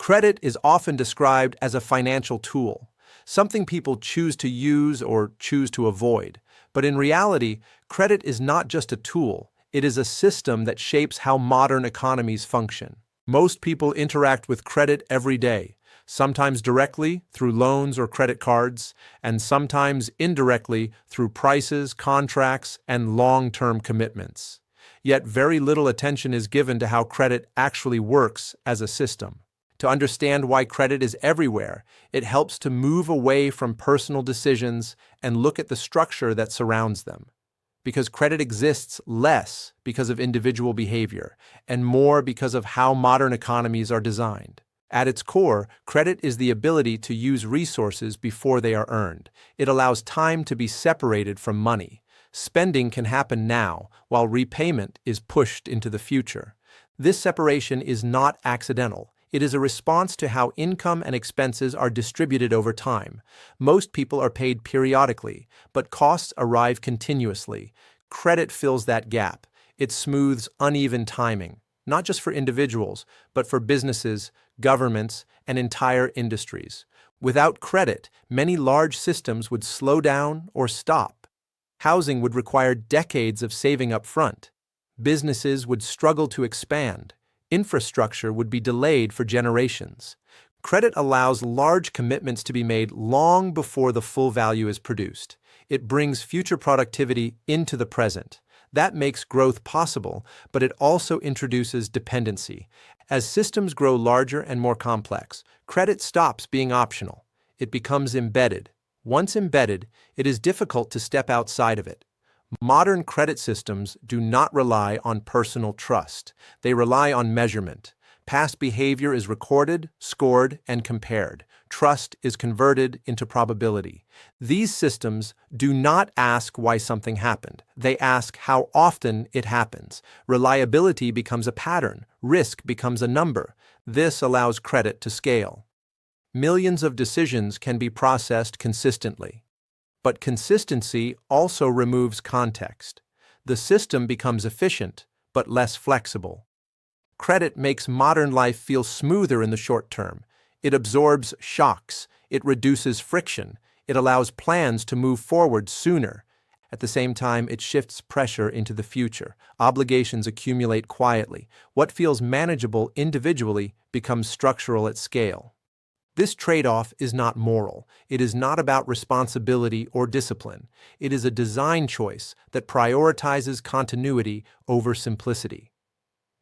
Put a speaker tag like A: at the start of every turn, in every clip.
A: Credit is often described as a financial tool, something people choose to use or choose to avoid. But in reality, credit is not just a tool, it is a system that shapes how modern economies function. Most people interact with credit every day, sometimes directly through loans or credit cards, and sometimes indirectly through prices, contracts, and long-term commitments. Yet very little attention is given to how credit actually works as a system. To understand why credit is everywhere, it helps to move away from personal decisions and look at the structure that surrounds them. Because credit exists less because of individual behavior and more because of how modern economies are designed. At its core, credit is the ability to use resources before they are earned. It allows time to be separated from money. Spending can happen now, while repayment is pushed into the future. This separation is not accidental. It is a response to how income and expenses are distributed over time. Most people are paid periodically, but costs arrive continuously. Credit fills that gap. It smooths uneven timing, not just for individuals, but for businesses, governments, and entire industries. Without credit, many large systems would slow down or stop. Housing would require decades of saving up front. Businesses would struggle to expand. Infrastructure would be delayed for generations. Credit allows large commitments to be made long before the full value is produced. It brings future productivity into the present. That makes growth possible, but it also introduces dependency. As systems grow larger and more complex, credit stops being optional. It becomes embedded. Once embedded, it is difficult to step outside of it. Modern credit systems do not rely on personal trust. They rely on measurement. Past behavior is recorded, scored, and compared. Trust is converted into probability. These systems do not ask why something happened. They ask how often it happens. Reliability becomes a pattern. Risk becomes a number. This allows credit to scale. Millions of decisions can be processed consistently. But consistency also removes context. The system becomes efficient, but less flexible. Credit makes modern life feel smoother in the short term. It absorbs shocks. It reduces friction. It allows plans to move forward sooner. At the same time, it shifts pressure into the future. Obligations accumulate quietly. What feels manageable individually becomes structural at scale. This trade-off is not moral. It is not about responsibility or discipline. It is a design choice that prioritizes continuity over simplicity.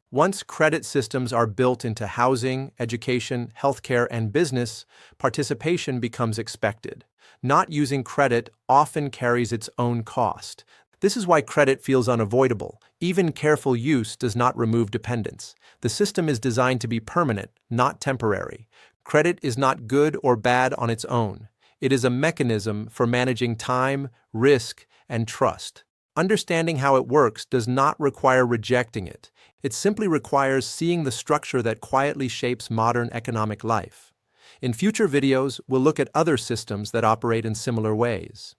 A: Once credit systems are built into housing, education, healthcare, and business, participation becomes expected. Not using credit often carries its own cost. This is why credit feels unavoidable. Even careful use does not remove dependence. The system is designed to be permanent, not temporary. Credit is not good or bad on its own. It is a mechanism for managing time, risk, and trust. Understanding how it works does not require rejecting it. It simply requires seeing the structure that quietly shapes modern economic life. In future videos, we'll look at other systems that operate in similar ways.